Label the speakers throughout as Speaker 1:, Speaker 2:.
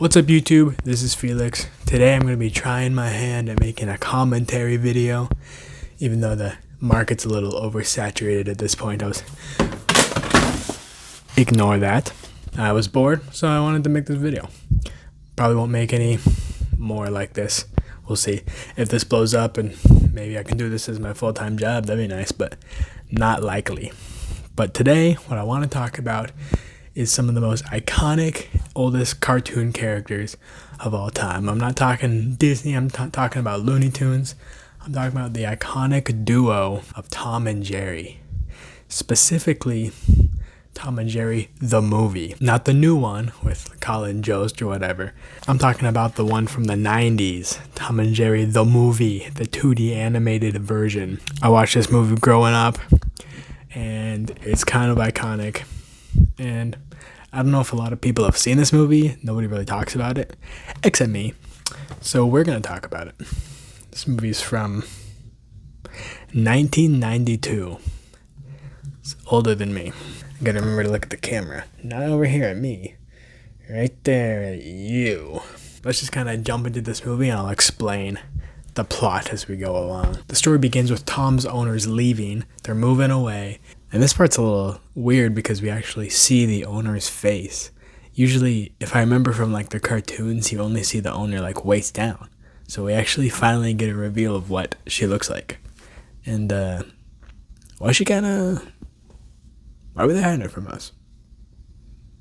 Speaker 1: What's up YouTube? This is Felix. Today I'm going to be trying my hand at making a commentary video. Even though the market's a little oversaturated at this point, ignore that. I was bored, so I wanted to make this video. Probably won't make any more like this. We'll see. If this blows up and maybe I can do this as my full-time job, that'd be nice, but not likely. But today, what I want to talk about is some of the most iconic, oldest cartoon characters of all time. I'm not talking Disney, I'm talking about Looney Tunes. I'm talking about the iconic duo of Tom and Jerry. Specifically, Tom and Jerry the movie. Not the new one with Colin Jost or whatever. I'm talking about the one from the 90s. Tom and Jerry the movie, the 2D animated version. I watched this movie growing up, and it's kind of iconic. And I don't know if a lot of people have seen this movie. Nobody really talks about it, except me. So we're going to talk about it. This movie's from 1992. It's older than me. I gotta remember to look at the camera. Not over here at me. Right there at you. Let's just kind of jump into this movie and I'll explain the plot as we go along. The story begins with Tom's owners leaving. They're moving away. And this part's a little weird because we actually see the owner's face. Usually, if I remember from like the cartoons, you only see the owner like waist down. So we actually finally get a reveal of what she looks like. And why would they hide it from us?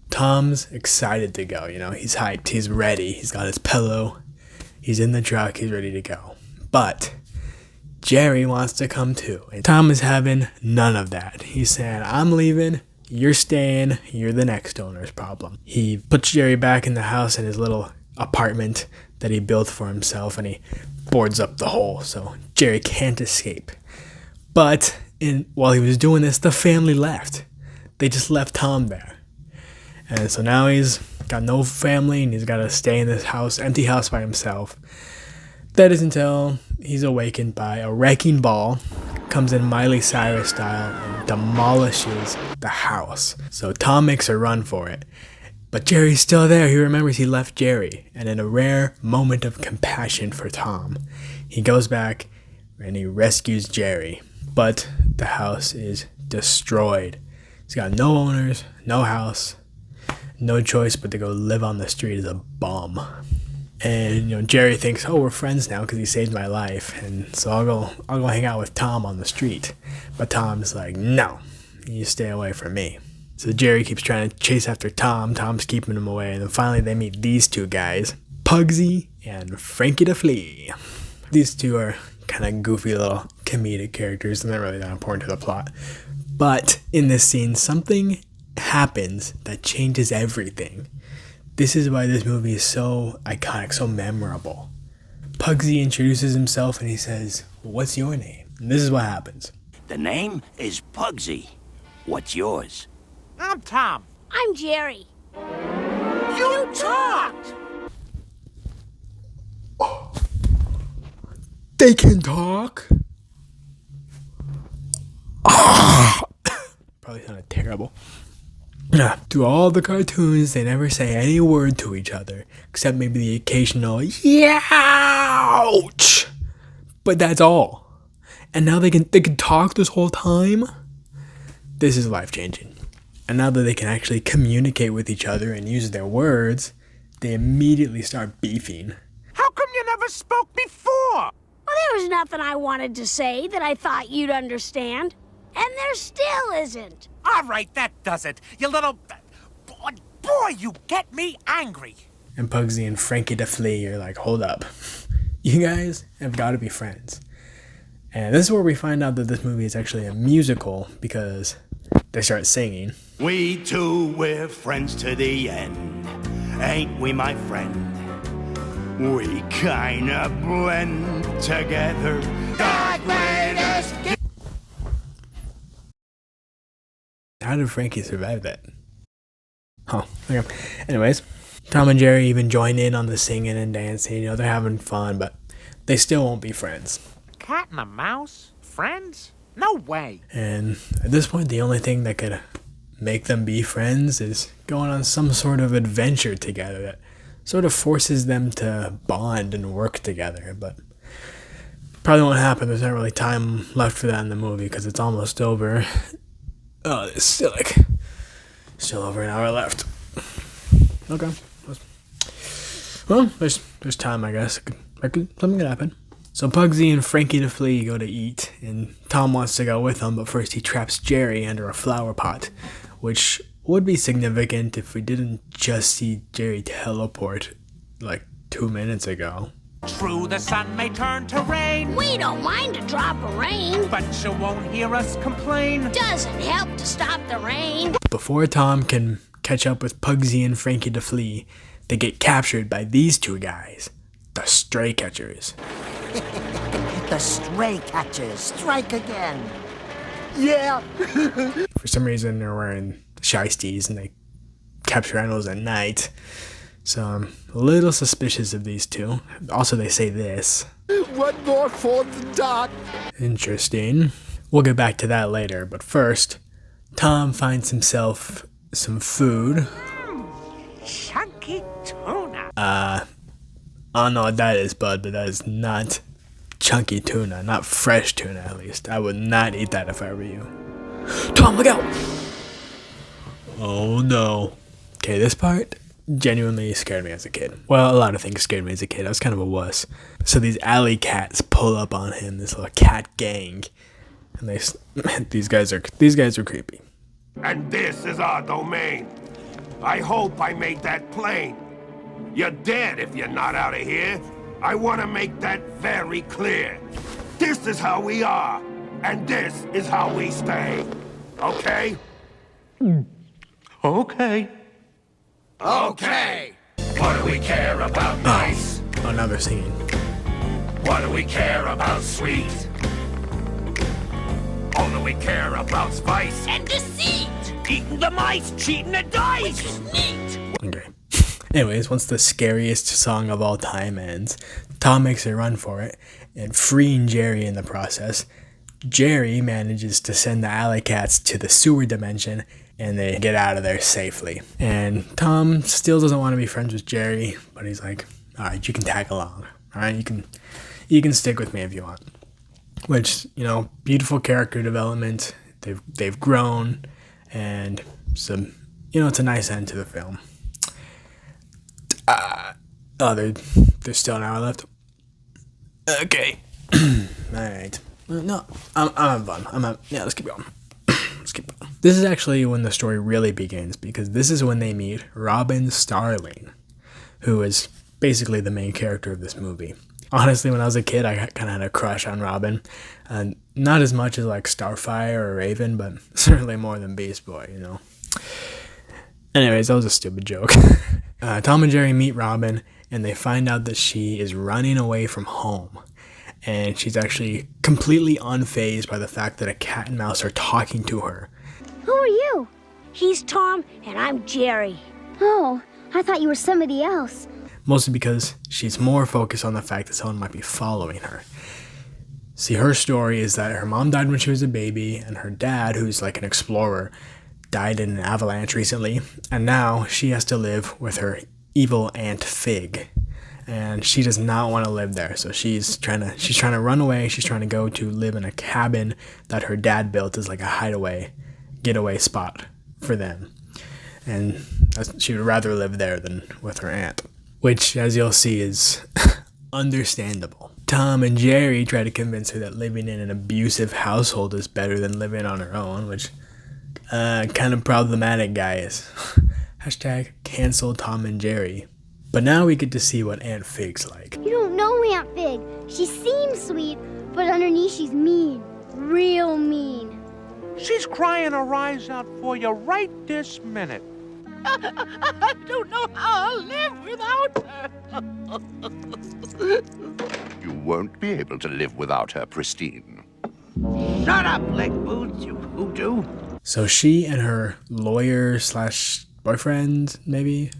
Speaker 1: Tom's excited to go, he's hyped, he's ready, he's got his pillow, he's in the truck, he's ready to go. But Jerry wants to come too. And Tom is having none of that. He's saying, I'm leaving, you're staying, you're the next owner's problem. He puts Jerry back in the house in his little apartment that he built for himself, and he boards up the hole so Jerry can't escape. But while he was doing this, the family left. They just left Tom there. And so now he's got no family and he's got to stay in this house, empty house by himself. That is until he's awakened by a wrecking ball, comes in Miley Cyrus style and demolishes the house. So Tom makes a run for it. But Jerry's still there. He remembers he left Jerry. And in a rare moment of compassion for Tom, he goes back and he rescues Jerry. But the house is destroyed. He's got no owners, no house, no choice but to go live on the street as a bum. And Jerry thinks, oh, we're friends now because he saved my life, and so I'll go hang out with Tom on the street. But Tom's like, no, you stay away from me. So Jerry keeps trying to chase after Tom. Tom's keeping him away, and then finally they meet these two guys, Pugsy and Frankie the Flea. These two are kind of goofy little comedic characters. They're not really that important to the plot. But in this scene, something happens that changes everything. This is why this movie is so iconic, so memorable. Pugsy introduces himself and he says, what's your name? And this is what happens.
Speaker 2: The name is Pugsy. What's yours?
Speaker 3: I'm Tom.
Speaker 4: I'm Jerry.
Speaker 3: You talked!
Speaker 1: They can talk? Probably sounded terrible. Through all the cartoons, they never say any word to each other, except maybe the occasional "Youch!" But that's all. And now they can talk this whole time? This is life-changing. And now that they can actually communicate with each other and use their words, they immediately start beefing.
Speaker 3: How come you never spoke before?
Speaker 4: Well, there was nothing I wanted to say that I thought you'd understand. And there still isn't.
Speaker 3: All right, that does it. You little... Boy, you get me angry.
Speaker 1: And Pugsy and Frankie the Flea are like, hold up. You guys have got to be friends. And this is where we find out that this movie is actually a musical because they start singing.
Speaker 2: We two, we're friends to the end. Ain't we, my friend? We kinda blend together. The greatest...
Speaker 1: How did Frankie survive that? Oh, okay. Anyways, Tom and Jerry even join in on the singing and dancing. They're having fun, but they still won't be friends.
Speaker 3: Cat and a mouse? Friends? No way.
Speaker 1: And at this point, the only thing that could make them be friends is going on some sort of adventure together that sort of forces them to bond and work together, but probably won't happen. There's not really time left for that in the movie because it's almost over. Oh, there's still over an hour left. Okay. Well, there's time, I guess. Something could happen. So Pugsy and Frankie the Flea go to eat, and Tom wants to go with them, but first he traps Jerry under a flower pot, which would be significant if we didn't just see Jerry teleport like 2 minutes ago.
Speaker 3: True, the sun may turn to rain,
Speaker 4: We don't mind a drop of rain.
Speaker 3: but you won't hear us complain.
Speaker 4: Doesn't help to stop the rain.
Speaker 1: Before Tom can catch up with Pugsy and Frankie the Flea, they get captured by these two guys, the Stray Catchers.
Speaker 5: The stray catchers strike again.
Speaker 1: For some reason, they're wearing shiesties and they capture animals at night. So I'm a little suspicious of these two. Also, they say this.
Speaker 6: One more for the dark.
Speaker 1: Interesting. We'll get back to that later, but first, Tom finds himself some food.
Speaker 3: Chunky tuna.
Speaker 1: I don't know what that is, bud, but that is not chunky tuna, not fresh tuna at least. I would not eat that if I were you. Tom, look out! Oh no. Okay, this part genuinely scared me as a kid. Well, a lot of things scared me as a kid. I was kind of a wuss. So these alley cats pull up on him, this little cat gang, and these guys are creepy.
Speaker 7: And this is our domain. I hope I made that plain. You're dead if you're not out of here. I want to make that very clear. This is how we are, and this is how we stay. Okay?
Speaker 3: Okay.
Speaker 7: Okay. What do we care about nice?
Speaker 1: Oh, now they're singing.
Speaker 7: What do we care about sweet? All that we care about spice.
Speaker 4: And deceit.
Speaker 3: Eating the mice, cheating the dice.
Speaker 4: Neat.
Speaker 1: Okay. Anyways, once the scariest song of all time ends, Tom makes a run for it, and freeing Jerry in the process, Jerry manages to send the alley cats to the sewer dimension, and they get out of there safely. And Tom still doesn't want to be friends with Jerry, but he's like, alright, you can tag along. Alright, you can stick with me if you want. Which, beautiful character development. They've grown, and some, it's a nice end to the film. There's still an hour left. Okay. Alright. No, I'm having fun. Let's keep going. This is actually when the story really begins, because this is when they meet Robin Starling, who is basically the main character of this movie. Honestly, when I was a kid, I kind of had a crush on Robin. Not as much as like Starfire or Raven, but certainly more than Beast Boy, Anyways, that was a stupid joke. Tom and Jerry meet Robin, and they find out that she is running away from home. And she's actually completely unfazed by the fact that a cat and mouse are talking to her.
Speaker 4: Who are you? He's Tom, and I'm Jerry.
Speaker 8: Oh, I thought you were somebody else.
Speaker 1: Mostly because she's more focused on the fact that someone might be following her. See, her story is that her mom died when she was a baby, and her dad, who's like an explorer, died in an avalanche recently, and now she has to live with her evil Aunt Fig. And she does not want to live there, so she's trying to run away. She's trying to go to live in a cabin that her dad built as like a getaway spot for them. And she would rather live there than with her aunt, which, as you'll see, is understandable. Tom and Jerry try to convince her that living in an abusive household is better than living on her own, which kind of problematic, guys. Hashtag cancel Tom and Jerry. But now we get to see what Aunt Fig's like.
Speaker 8: You don't know Aunt Fig. She seems sweet, but underneath she's mean. Real mean.
Speaker 3: She's crying her eyes out for you right this minute. I don't know how I'll live without her.
Speaker 9: You won't be able to live without her, Pristine.
Speaker 3: Shut up, leg boots, you hoodoo.
Speaker 1: So she and her lawyer/boyfriend, maybe,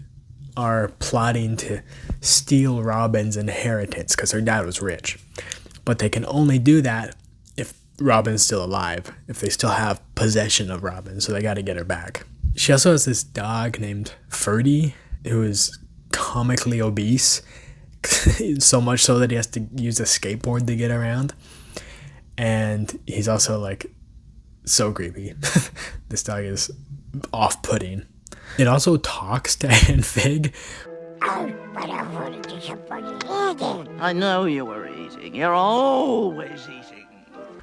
Speaker 1: are plotting to steal Robin's inheritance because her dad was rich. But they can only do that if Robin's still alive, if they still have possession of Robin, so they got to get her back. She also has this dog named Ferdy, who is comically obese, so much so that he has to use a skateboard to get around. And he's also like so creepy. This dog is off-putting. It also talks to Aunt Fig.
Speaker 5: I know you were eating. You're always eating.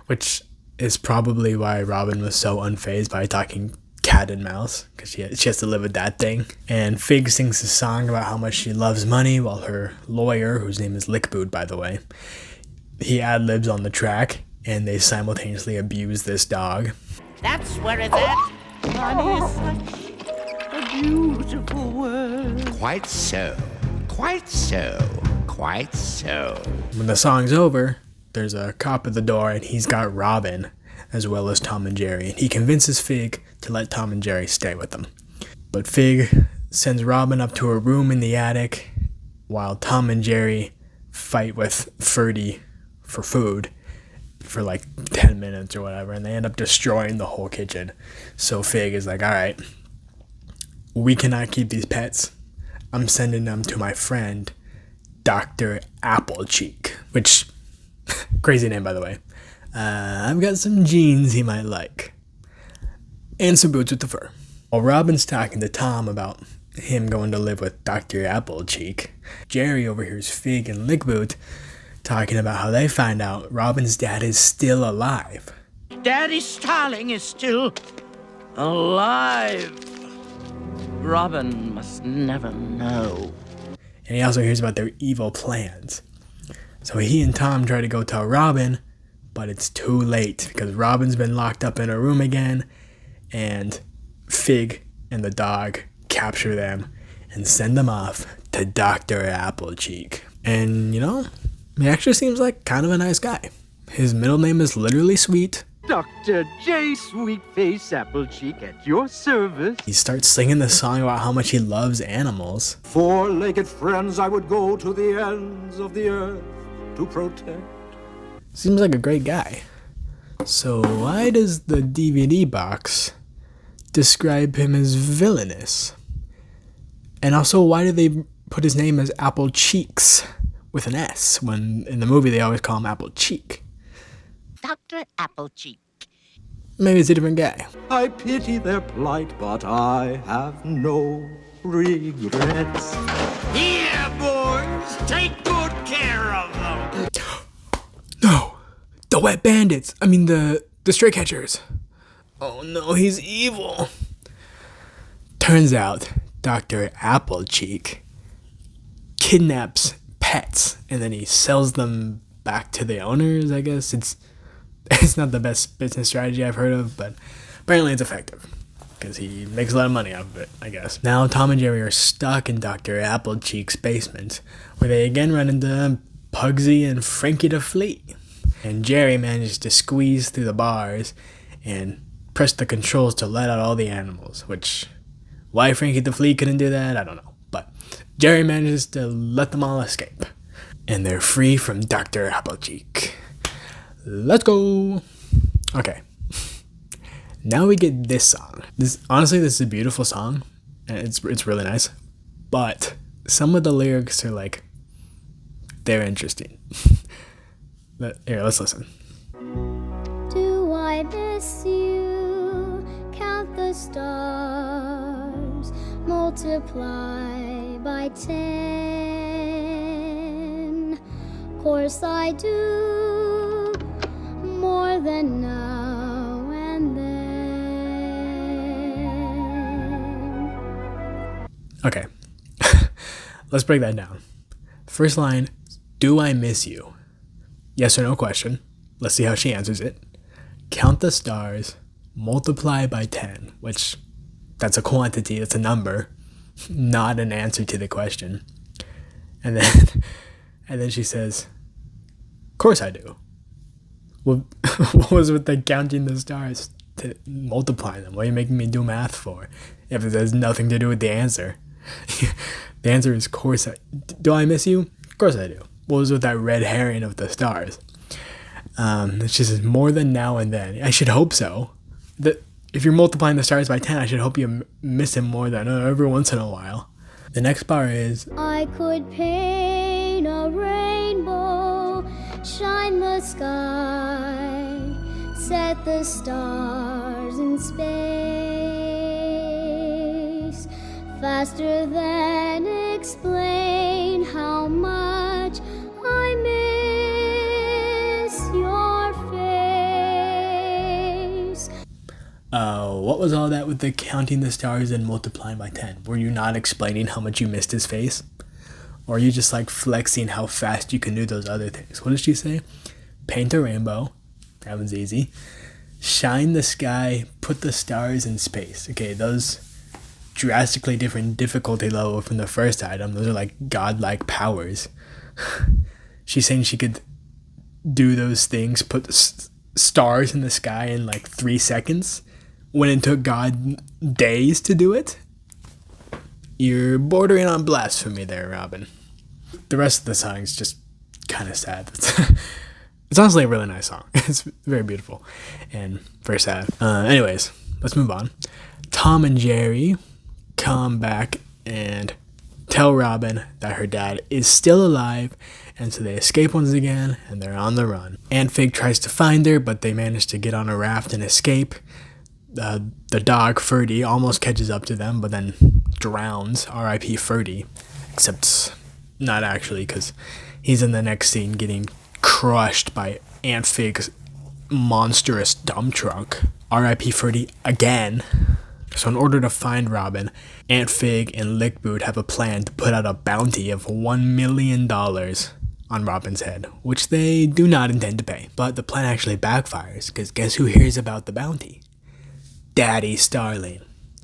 Speaker 1: Which is probably why Robin was so unfazed by talking cat and mouse, because she has to live with that thing. And Fig sings a song about how much she loves money, while her lawyer, whose name is Lickboot, by the way, he ad-libs on the track, and they simultaneously abuse this dog.
Speaker 5: That's where it's at. Money is such a beautiful word.
Speaker 9: Quite so. Quite so. Quite so.
Speaker 1: When the song's over, there's a cop at the door, and he's got Robin, as well as Tom and Jerry. And he convinces Fig to let Tom and Jerry stay with them. But Fig sends Robin up to her room in the attic, while Tom and Jerry fight with Ferdy for food for like 10 minutes or whatever, and they end up destroying the whole kitchen. So Fig is like, all right, we cannot keep these pets. I'm sending them to my friend, Dr. Applecheek, which, crazy name, by the way. I've got some jeans he might like. And some boots with the fur. While Robin's talking to Tom about him going to live with Dr. Applecheek, Jerry overhears Fig and Lickboot talking about how they find out Robin's dad is still alive.
Speaker 5: Daddy Starling is still alive. Robin must never know.
Speaker 1: And he also hears about their evil plans. So he and Tom try to go tell Robin, but it's too late because Robin's been locked up in her room again, and Fig and the dog capture them and send them off to Dr. Applecheek. And, you know, he actually seems like kind of a nice guy. His middle name is literally Sweet.
Speaker 3: Dr. J. Sweetface Applecheek at your service.
Speaker 1: He starts singing the song about how much he loves animals.
Speaker 6: Four-legged friends, I would go to the ends of the earth to protect.
Speaker 1: Seems like a great guy. So why does the DVD box describe him as villainous? And also, why do they put his name as Applecheeks with an S when in the movie they always call him Applecheek?
Speaker 5: Dr. Applecheek.
Speaker 1: Maybe it's a different guy.
Speaker 6: I pity their plight, but I have no regrets.
Speaker 7: Here, boys, take good care of them.
Speaker 1: No! The wet bandits! I mean the stray catchers. Oh no, he's evil. Turns out Dr. Applecheek kidnaps pets and then he sells them back to the owners, I guess. It's not the best business strategy I've heard of, but apparently it's effective because he makes a lot of money off of it, I guess. Now Tom and Jerry are stuck in Dr. Applecheek's basement, where they again run into Pugsy and Frankie the Flea. And Jerry manages to squeeze through the bars and press the controls to let out all the animals, which, why Frankie the Flea couldn't do that, I don't know. But Jerry manages to let them all escape. And they're free from Dr. Applecheek. Let's go! Okay. Now we get this song. Honestly, this is a beautiful song. And it's really nice. But some of the lyrics are like, they're interesting. Here, let's listen.
Speaker 8: Do I miss you? Count the stars, multiply by 10. Course I do, more than now and then.
Speaker 1: Okay. Let's break that down. First line, do I miss you? Yes or no question. Let's see how she answers it. Count the stars, multiply by 10, which that's a quantity, that's a number, not an answer to the question. And then she says, of course I do. Well, what was with the counting the stars to multiply them? What are you making me do math for if it has nothing to do with the answer? The answer is, of course do I miss you? Of course I do. What was with that red herring of the stars? She says, more than now and then. I should hope so. If you're multiplying the stars by 10, I should hope you miss him more than every once in a while. The next bar is,
Speaker 8: I could paint a rainbow, shine the sky, set the stars in space, faster than explain how much I miss your face.
Speaker 1: What was all that with the counting the stars and multiplying by 10? Were you not explaining how much you missed his face? Or are you just like flexing how fast you can do those other things? What did she say? Paint a rainbow. That one's easy. Shine the sky, put the stars in space. Okay, those drastically different difficulty level from the first item. Those are like godlike powers. She's saying she could do those things, put the stars in the sky in like 3 seconds, when it took God days to do it. You're bordering on blasphemy there, Robin. The rest of the song is just kind of sad. It's honestly a really nice song. It's very beautiful and very sad. Anyways, let's move on. Tom and Jerry come back and tell Robin that her dad is still alive, and so they escape once again, and they're on the run. Aunt Fig tries to find her, but they manage to get on a raft and escape. The dog, Ferdy, almost catches up to them, but then drowns. R.I.P. Ferdy. Except not actually, because he's in the next scene getting crushed by Aunt Fig's monstrous dump truck. R.I.P. Ferdy again. So in order to find Robin, Aunt Fig and Lick Boot have a plan to put out a bounty of $1 million on Robin's head, which they do not intend to pay. But the plan actually backfires, because guess who hears about the bounty? Daddy Starling.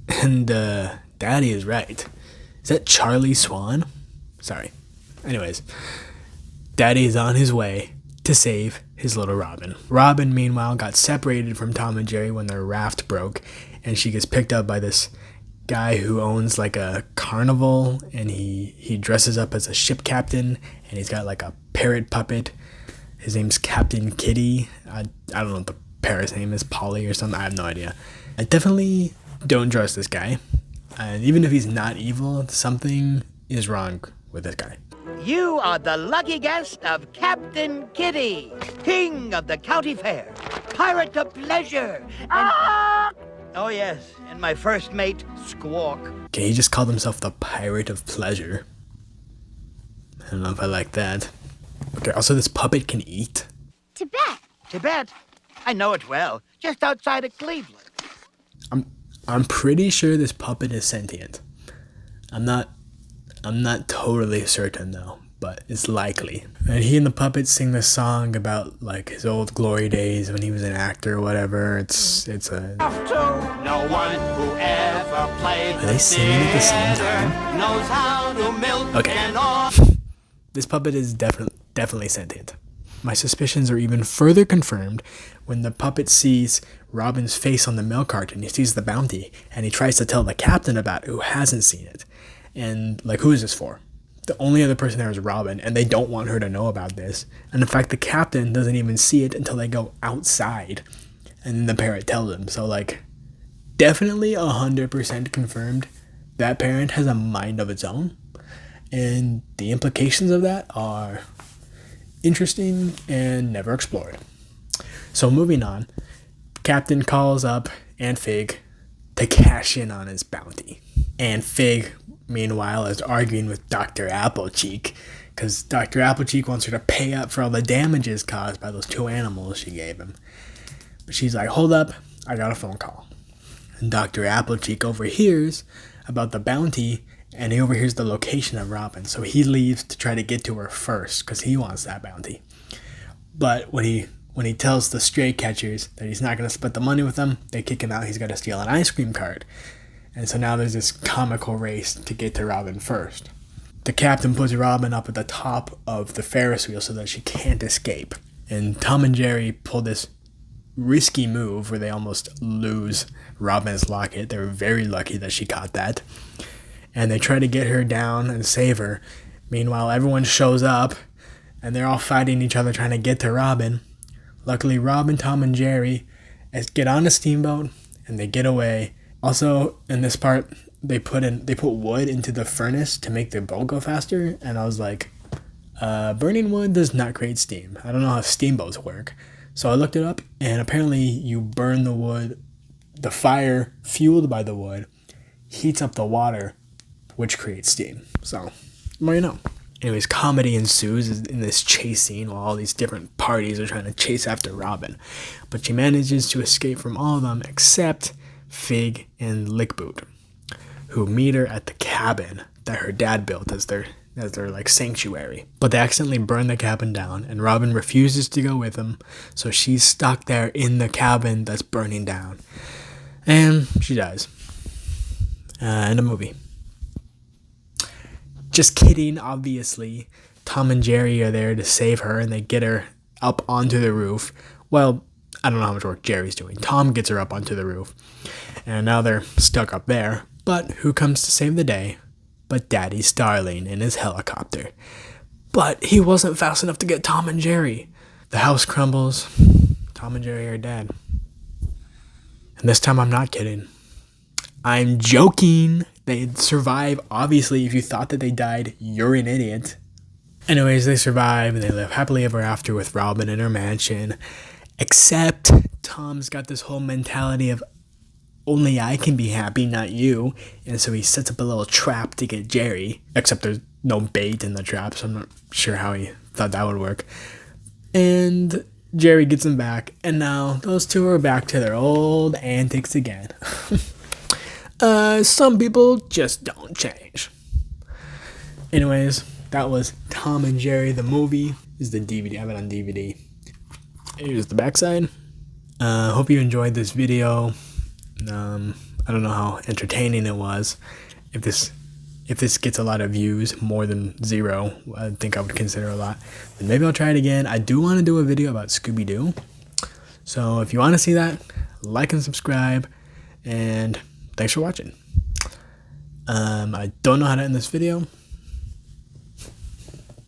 Speaker 1: And Daddy is right. Is that Charlie Swan? Sorry. Anyways, Daddy is on his way to save his little Robin. Robin, meanwhile, got separated from Tom and Jerry when their raft broke, and she gets picked up by this guy who owns like a carnival, and he dresses up as a ship captain, and he's got like a parrot puppet. His name's Captain Kitty. I don't know what the parrot's name is, Polly or something. I have no idea. I definitely don't trust this guy. And even if he's not evil, something is wrong with this guy.
Speaker 10: You are the lucky guest of Captain Kitty, king of the county fair, pirate of pleasure, and... Oh yes, and my first mate, Squawk.
Speaker 1: Okay, he just called himself the Pirate of Pleasure. I don't know if I like that. Okay, also this puppet can eat.
Speaker 8: Tibet.
Speaker 10: Tibet? I know it well, just outside of Cleveland.
Speaker 1: I'm pretty sure this puppet is sentient. I'm not totally certain though, but it's likely. And he and the puppet sing this song about like his old glory days when he was an actor or whatever. It's a...
Speaker 2: No one who ever played
Speaker 1: Are they singing at the same time?
Speaker 2: knows how to milk
Speaker 1: Okay. This puppet is definitely sentient. My suspicions are even further confirmed when the puppet sees Robin's face on the milk carton. He sees the bounty, and he tries to tell the captain about it, who hasn't seen it. And, like, who is this for? The only other person there is Robin, and they don't want her to know about this. And in fact, the captain doesn't even see it until they go outside, and then the parrot tells him. So, like, definitely 100% confirmed that parrot has a mind of its own. And the implications of that are interesting and never explored. So moving on, Captain calls up Aunt Fig to cash in on his bounty. Aunt Fig, meanwhile, is arguing with Dr. Applecheek because Dr. Applecheek wants her to pay up for all the damages caused by those 2 animals she gave him. But she's like, hold up, I got a phone call. And Dr. Applecheek overhears about the bounty, and he overhears the location of Robin. So he leaves to try to get to her first because he wants that bounty. But when he tells the stray catchers that he's not going to split the money with them, they kick him out. He's got to steal an ice cream cart. And so now there's this comical race to get to Robin first. The captain puts Robin up at the top of the Ferris wheel so that she can't escape. And Tom and Jerry pull this risky move where they almost lose Robin's locket. They were very lucky that she caught that. And they try to get her down and save her. Meanwhile, everyone shows up, and they're all fighting each other trying to get to Robin. Luckily, Robin, Tom, and Jerry get on a steamboat, and they get away. Also, in this part, they put wood into the furnace to make the boat go faster, and I was like, burning wood does not create steam. I don't know how steamboats work. So I looked it up, and apparently you burn the wood, the fire fueled by the wood heats up the water, which creates steam. So, the more you know. Anyways, comedy ensues in this chase scene while all these different parties are trying to chase after Robin. But she manages to escape from all of them except Fig and Lickboot, who meet her at the cabin that her dad built as their like sanctuary. But they accidentally burn the cabin down, and Robin refuses to go with them, so she's stuck there in the cabin that's burning down. And she dies. In a movie. Just kidding, obviously. Tom and Jerry are there to save her, and they get her up onto the roof. Well, I don't know how much work Jerry's doing. Tom gets her up onto the roof, and now they're stuck up there. But who comes to save the day but Daddy Starling in his helicopter? But he wasn't fast enough to get Tom and Jerry. The house crumbles. Tom and Jerry are dead. And this time I'm not kidding. I'm joking. They survive. Obviously, if you thought that they died, you're an idiot. Anyways, they survive and they live happily ever after with Robin in her mansion. Except Tom's got this whole mentality of only I can be happy, not you. And so he sets up a little trap to get Jerry. Except there's no bait in the trap, so I'm not sure how he thought that would work. And Jerry gets him back. And now those two are back to their old antics again. Some people just don't change. Anyways, that was Tom and Jerry the movie. This is the DVD. I have it on DVD. Here's the backside. Hope you enjoyed this video. I don't know how entertaining it was. If this gets a lot of views, more than 0, I think I would consider a lot. Then maybe I'll try it again. I do want to do a video about Scooby-Doo. So if you want to see that, like and subscribe. And thanks for watching. I don't know how to end this video.